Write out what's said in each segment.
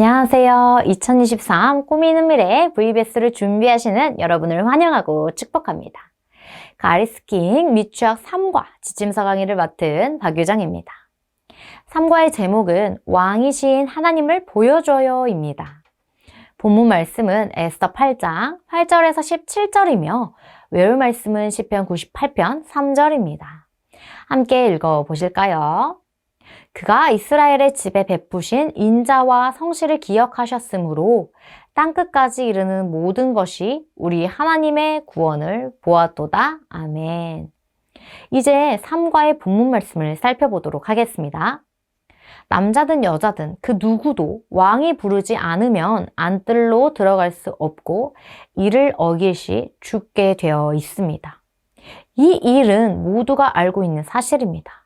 안녕하세요. 2023 꾸미는 미래 VBS를 준비하시는 여러분을 환영하고 축복합니다. 가리스킹 미취학 3과 지침서 강의를 맡은 박유정입니다. 3과의 제목은 왕이신 하나님을 보여줘요입니다. 본문 말씀은 에스더 8장 8절에서 17절이며 외울 말씀은 시편 98편 3절입니다. 함께 읽어보실까요? 그가 이스라엘의 집에 베푸신 인자와 성실을 기억하셨으므로 땅끝까지 이르는 모든 것이 우리 하나님의 구원을 보았도다. 아멘. 이제 3과의 본문 말씀을 살펴보도록 하겠습니다. 남자든 여자든 그 누구도 왕이 부르지 않으면 안뜰로 들어갈 수 없고 이를 어길 시 죽게 되어 있습니다. 이 일은 모두가 알고 있는 사실입니다.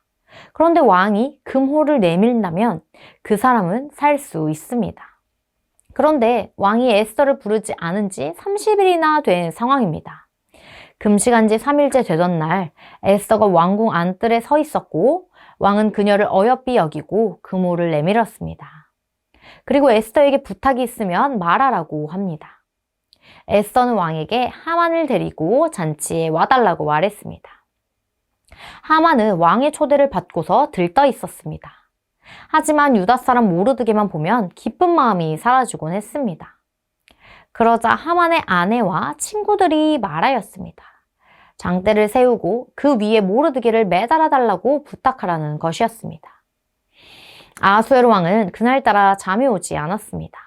그런데 왕이 금호를 내밀다면 그 사람은 살 수 있습니다. 그런데 왕이 에스더를 부르지 않은 지 30일이나 된 상황입니다. 금식한 지 3일째 되던 날 에스더가 왕궁 안뜰에 서 있었고 왕은 그녀를 어여삐 여기고 금호를 내밀었습니다. 그리고 에스더에게 부탁이 있으면 말하라고 합니다. 에스더는 왕에게 하만을 데리고 잔치에 와달라고 말했습니다. 하만은 왕의 초대를 받고서 들떠 있었습니다. 하지만 유다 사람 모르드게만 보면 기쁜 마음이 사라지곤 했습니다. 그러자 하만의 아내와 친구들이 말하였습니다. 장대를 세우고 그 위에 모르드게를 매달아 달라고 부탁하라는 것이었습니다. 아하수에로 왕은 그날따라 잠이 오지 않았습니다.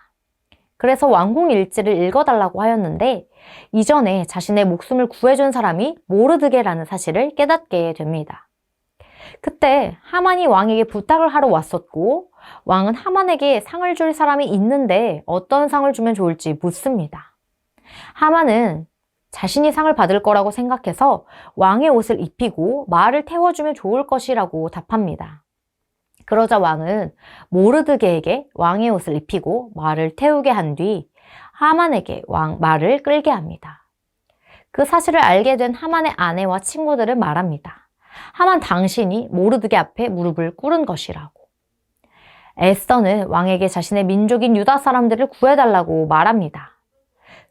그래서 왕궁 일지를 읽어달라고 하였는데 이전에 자신의 목숨을 구해준 사람이 모르드게라는 사실을 깨닫게 됩니다. 그때 하만이 왕에게 부탁을 하러 왔었고 왕은 하만에게 상을 줄 사람이 있는데 어떤 상을 주면 좋을지 묻습니다. 하만은 자신이 상을 받을 거라고 생각해서 왕의 옷을 입히고 말을 태워주면 좋을 것이라고 답합니다. 그러자 왕은 모르드게에게 왕의 옷을 입히고 말을 태우게 한 뒤 하만에게 말을 끌게 합니다. 그 사실을 알게 된 하만의 아내와 친구들은 말합니다. 하만 당신이 모르드게 앞에 무릎을 꿇은 것이라고. 에스더는 왕에게 자신의 민족인 유다 사람들을 구해달라고 말합니다.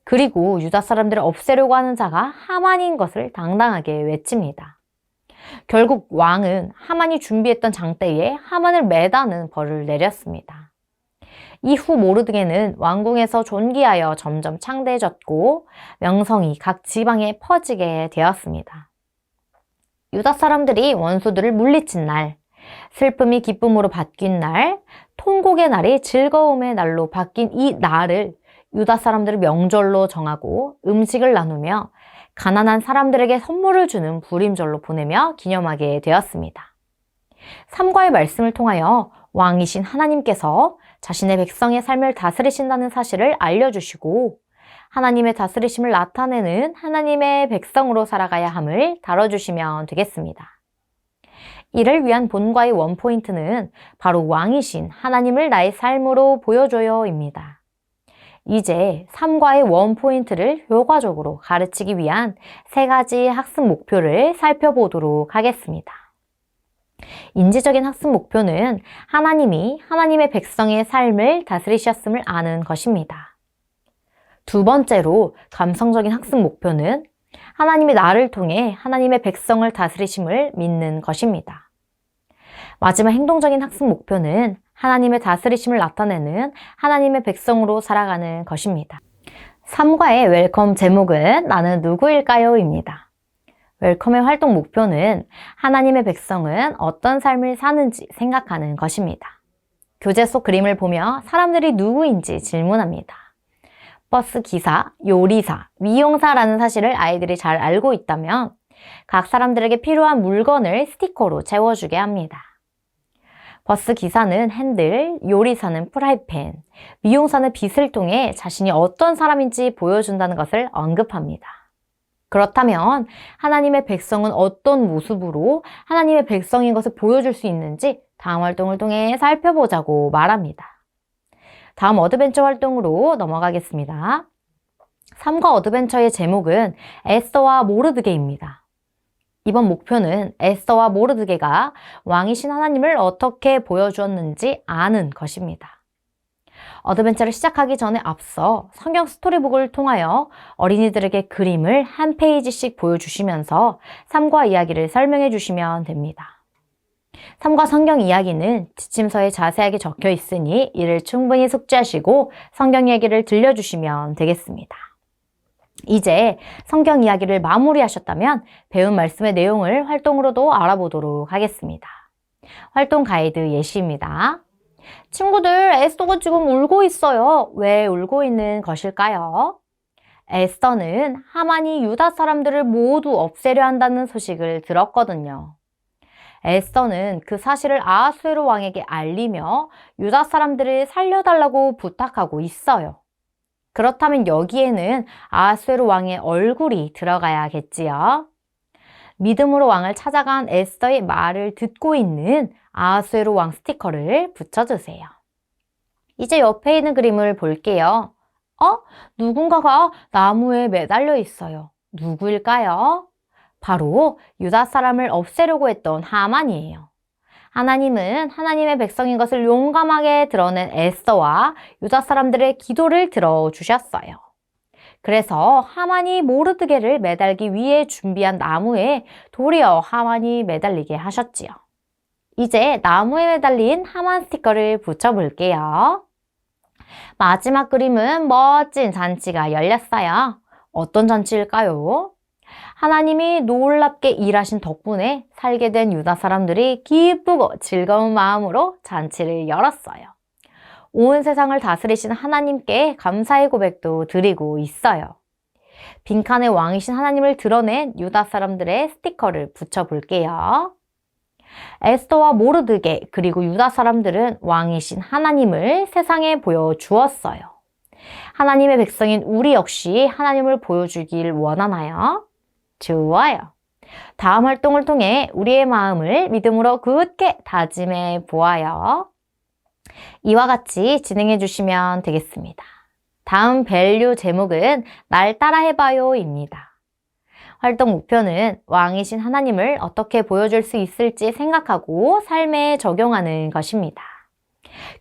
그리고 유다 사람들을 없애려고 하는 자가 하만인 것을 당당하게 외칩니다. 결국 왕은 하만이 준비했던 장대에 하만을 매다는 벌을 내렸습니다. 이후 모르드게는 왕궁에서 존귀하여 점점 창대해졌고 명성이 각 지방에 퍼지게 되었습니다. 유다 사람들이 원수들을 물리친 날, 슬픔이 기쁨으로 바뀐 날, 통곡의 날이 즐거움의 날로 바뀐 이 날을 유다 사람들을 명절로 정하고 음식을 나누며 가난한 사람들에게 선물을 주는 불임절로 보내며 기념하게 되었습니다. 3과의 말씀을 통하여 왕이신 하나님께서 자신의 백성의 삶을 다스리신다는 사실을 알려주시고 하나님의 다스리심을 나타내는 하나님의 백성으로 살아가야 함을 다뤄주시면 되겠습니다. 이를 위한 본과의 원포인트는 바로 왕이신 하나님을 나의 삶으로 보여줘요입니다. 이제 3과의 원포인트를 효과적으로 가르치기 위한 3가지 학습 목표를 살펴보도록 하겠습니다. 인지적인 학습 목표는 하나님이 하나님의 백성의 삶을 다스리셨음을 아는 것입니다. 두 번째로 감성적인 학습 목표는 하나님이 나를 통해 하나님의 백성을 다스리심을 믿는 것입니다. 마지막 행동적인 학습 목표는 하나님의 다스리심을 나타내는 하나님의 백성으로 살아가는 것입니다. 3과의 웰컴 제목은 나는 누구일까요? 입니다. 웰컴의 활동 목표는 하나님의 백성은 어떤 삶을 사는지 생각하는 것입니다. 교재 속 그림을 보며 사람들이 누구인지 질문합니다. 버스 기사, 요리사, 미용사라는 사실을 아이들이 잘 알고 있다면 각 사람들에게 필요한 물건을 스티커로 채워주게 합니다. 버스 기사는 핸들, 요리사는 프라이팬, 미용사는 빗을 통해 자신이 어떤 사람인지 보여준다는 것을 언급합니다. 그렇다면 하나님의 백성은 어떤 모습으로 하나님의 백성인 것을 보여줄 수 있는지 다음 활동을 통해 살펴보자고 말합니다. 다음 어드벤처 활동으로 넘어가겠습니다. 3과 어드벤처의 제목은 에스더와 모르드게입니다. 이번 목표는 에스더와 모르드게가 왕이신 하나님을 어떻게 보여주었는지 아는 것입니다. 어드벤처를 시작하기 전에 앞서 성경 스토리북을 통하여 어린이들에게 그림을 한 페이지씩 보여주시면서 삶과 이야기를 설명해 주시면 됩니다. 삶과 성경 이야기는 지침서에 자세하게 적혀 있으니 이를 충분히 숙지하시고 성경 이야기를 들려주시면 되겠습니다. 이제 성경 이야기를 마무리하셨다면 배운 말씀의 내용을 활동으로도 알아보도록 하겠습니다. 활동 가이드 예시입니다. 친구들, 에스더가 지금 울고 있어요. 왜 울고 있는 것일까요? 에스더는 하만이 유다 사람들을 모두 없애려 한다는 소식을 들었거든요. 에스더는 그 사실을 아하수에로 왕에게 알리며 유다 사람들을 살려달라고 부탁하고 있어요. 그렇다면 여기에는 아하수에로 왕의 얼굴이 들어가야겠지요. 믿음으로 왕을 찾아간 에스더의 말을 듣고 있는 아하수에로 왕 스티커를 붙여주세요. 이제 옆에 있는 그림을 볼게요. 누군가가 나무에 매달려 있어요. 누구일까요? 바로 유다 사람을 없애려고 했던 하만이에요. 하나님은 하나님의 백성인 것을 용감하게 드러낸 에스더와 유다 사람들의 기도를 들어주셨어요. 그래서 하만이 모르드게를 매달기 위해 준비한 나무에 도리어 하만이 매달리게 하셨지요. 이제 나무에 매달린 하만 스티커를 붙여볼게요. 마지막 그림은 멋진 잔치가 열렸어요. 어떤 잔치일까요? 하나님이 놀랍게 일하신 덕분에 살게 된 유다 사람들이 기쁘고 즐거운 마음으로 잔치를 열었어요. 온 세상을 다스리신 하나님께 감사의 고백도 드리고 있어요. 빈칸의 왕이신 하나님을 드러낸 유다 사람들의 스티커를 붙여볼게요. 에스더와 모르드게 그리고 유다 사람들은 왕이신 하나님을 세상에 보여주었어요. 하나님의 백성인 우리 역시 하나님을 보여주길 원하나요? 좋아요. 다음 활동을 통해 우리의 마음을 믿음으로 굳게 다짐해 보아요. 이와 같이 진행해 주시면 되겠습니다. 다음 밸류 제목은 날 따라 해봐요 입니다. 활동 목표는 왕이신 하나님을 어떻게 보여줄 수 있을지 생각하고 삶에 적용하는 것입니다.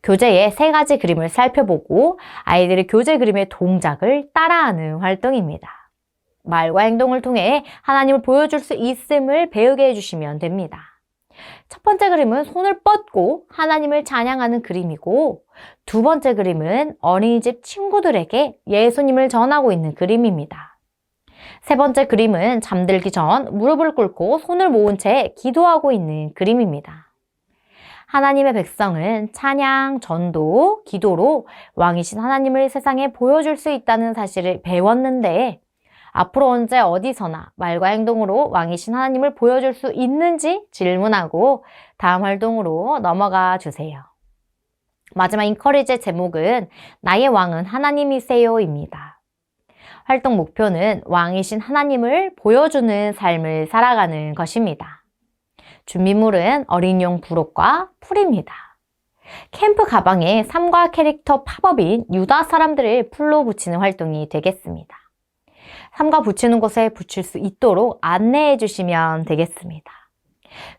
교재의 3가지 그림을 살펴보고 아이들의 교재 그림의 동작을 따라하는 활동입니다. 말과 행동을 통해 하나님을 보여줄 수 있음을 배우게 해주시면 됩니다. 첫 번째 그림은 손을 뻗고 하나님을 찬양하는 그림이고, 두 번째 그림은 어린이집 친구들에게 예수님을 전하고 있는 그림입니다. 세 번째 그림은 잠들기 전 무릎을 꿇고 손을 모은 채 기도하고 있는 그림입니다. 하나님의 백성은 찬양, 전도, 기도로 왕이신 하나님을 세상에 보여줄 수 있다는 사실을 배웠는데, 앞으로 언제 어디서나 말과 행동으로 왕이신 하나님을 보여줄 수 있는지 질문하고 다음 활동으로 넘어가 주세요. 마지막 인커리지의 제목은 나의 왕은 하나님이세요 입니다. 활동 목표는 왕이신 하나님을 보여주는 삶을 살아가는 것입니다. 준비물은 어린이용 부록과 풀입니다. 캠프 가방에 삶과 캐릭터 팝업인 유다 사람들을 풀로 붙이는 활동이 되겠습니다. 삶과 붙이는 곳에 붙일 수 있도록 안내해 주시면 되겠습니다.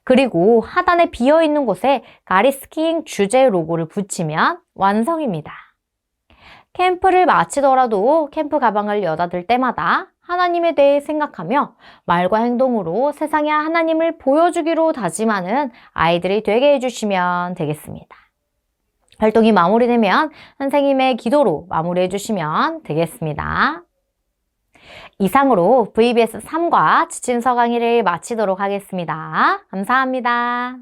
그리고 하단에 비어있는 곳에 가리스킹 주제 로고를 붙이면 완성입니다. 캠프를 마치더라도 캠프 가방을 여닫을 때마다 하나님에 대해 생각하며 말과 행동으로 세상에 하나님을 보여주기로 다짐하는 아이들이 되게 해주시면 되겠습니다. 활동이 마무리되면 선생님의 기도로 마무리해 주시면 되겠습니다. 이상으로 VBS 3과 지침서 강의를 마치도록 하겠습니다. 감사합니다.